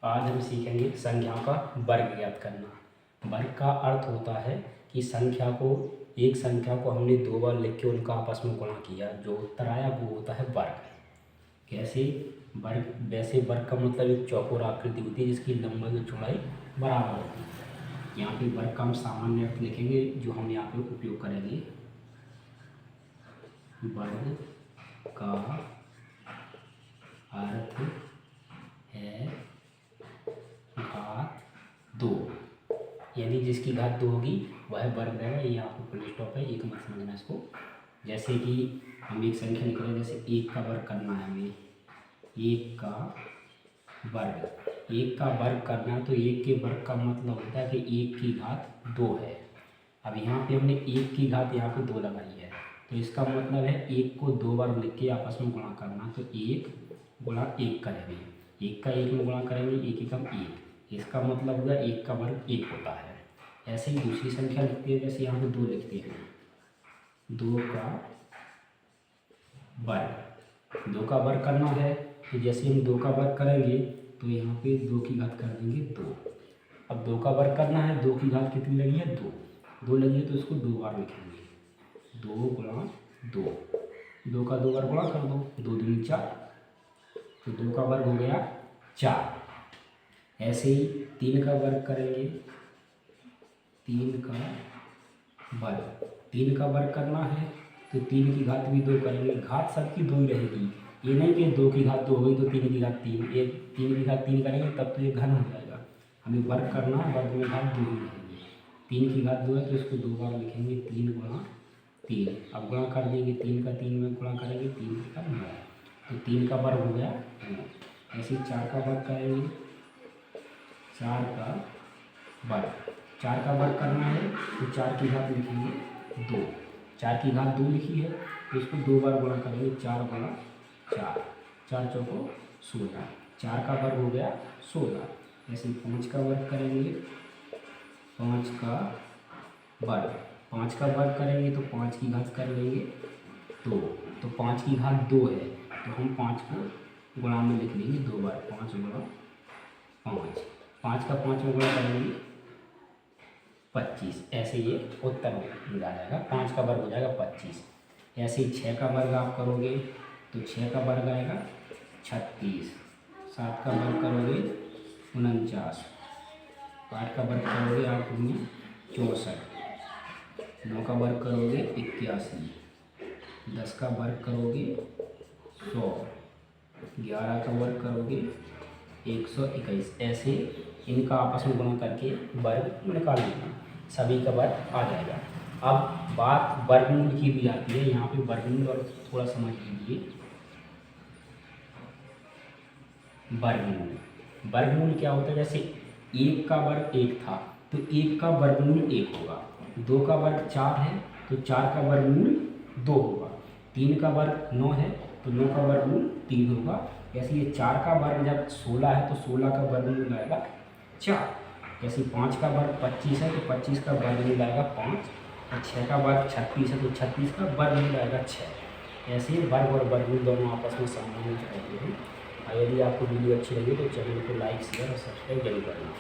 आज हम सीखेंगे संख्या का वर्ग ज्ञात करना। वर्ग का अर्थ होता है कि एक संख्या को हमने दो बार लिख के उनका आपस में गुणा किया, जो उत्तर आया वो होता है वर्ग। कैसे वर्ग? वैसे वर्ग का मतलब एक चौकोर आकृति होती है जिसकी लंबाई और चौड़ाई बराबर होती है। यहाँ पे वर्ग का हम सामान्य अर्थ लिखेंगे जो हम यहाँ पे उपयोग करेंगे। वर्ग का अर्थ है घात 2, यानी जिसकी घात 2 होगी वह वर्ग रहेगा। ये आपको फुल स्टॉप है, एक मत समझना इसको। जैसे कि हम एक संख्या लिख रहे हैं, जैसे 1 का वर्ग करना है हमें। 1 का वर्ग करना है तो 1 के वर्ग का मतलब होता है कि 1 की घात 2 है। अब यहाँ पे हमने 1 की घात यहाँ पे 2 लगाई है, तो इसका मतलब है 1 को 2 बार लिख के आपस में गुणा करना। तो 1 गुणा 1 करेंगे, 1 का 1 में गुणा करेंगे, 1 एकम 1, इसका मतलब हुआ 1 का वर्ग 1 होता है। ऐसे ही दूसरी संख्या लिखते हैं, जैसे यहाँ पे 2 लिखते हैं। 2 का वर्ग करना है, तो जैसे हम 2 का वर्ग करेंगे तो यहाँ पे 2 की घात कर देंगे 2। अब 2 का वर्ग करना है, 2 की घात कितनी लगी है? 2 लगी है, तो इसको 2 बार लिखेंगे। 2 गुणा 2, 2 का 2 बार गुणा कर दो, 2 दूनी 4, तो 2 का वर्ग हो गया 4। ऐसे ही 3 का वर्ग करेंगे। 3 का वर्ग करना है तो 3 की घात भी 2 करेंगे। घात सबकी 2 ही रहेगी, ये नहीं कि 2 की घात 2 हो गई तो 3 की घात 3, 3 की घात 3 करेंगे तब तो ये घन हो जाएगा। हमें वर्ग करना है, वर्ग में घात 2 ही रहेगी। 3 की घात 2 है तो इसको 2 बार लिखेंगे, 3 गुणा 3। अब गुणा कर देंगे, 3 का 3 में गुणा करेंगे, 3 का 9, तो 3 का वर्ग हो गया 9। ऐसे 4 का वर्ग करेंगे। 4 का वर्ग करना है तो 4 की घात लिखेंगे 2। 4 की घात 2 लिखी है तो इसको 2 बार गुणा करेंगे, 4 गुणा 4, 4 चौको 16। 4 का वर्ग हो गया 16। ऐसे 5 का वर्ग करेंगे। 5 का वर्ग करेंगे तो 5 की घात कर लेंगे 2, तो 5 की घात 2 है तो हम 5 को गुणा में लिख लेंगे 2 बार, 5 गुणा 5। 5 का 5 में गुणा करेंगे 25। ऐसे ये उत्तर मिल जाएगा, 5 का वर्ग हो जाएगा 25। ऐसे ही 6 का वर्ग आप करोगे तो 6 का वर्ग आएगा 36। 7 का वर्ग करोगे 49। 8 का वर्ग करोगे आप 64। 9 का वर्ग करोगे 81। 10 का वर्ग करोगे 100। 11 का वर्ग करोगे 121। ऐसे इनका आपस में गुणा करके वर्ग निकाल लेना, सभी का वर्ग आ जाएगा। अब बात वर्गमूल की भी आती है। यहाँ पे वर्गमूल और थोड़ा समझ लीजिए। वर्गमूल क्या होता है? जैसे 1 का वर्ग 1 था तो 1 का वर्गमूल 1 होगा। 2 का वर्ग 4 है तो 4 का वर्गमूल 2 होगा। 3 का वर्ग 9 है तो 9 का वर्गमूल 3 होगा। ऐसे ये 4 का वर्ग जब 16 है तो 16 का वर्गमूल आएगा 4। जैसे 5 का वर्ग 25 है तो 25 का वर्गमूल आएगा 5, और 6 का वर्ग 36 है तो 36 का वर्गमूल आएगा 6। ऐसे ही वर्ग और वर्गमूल दोनों आपस में सामान्य होते हैं। और यदि आपको वीडियो अच्छी लगी तो चैनल को लाइक, शेयर और सब्सक्राइब जरूर करना।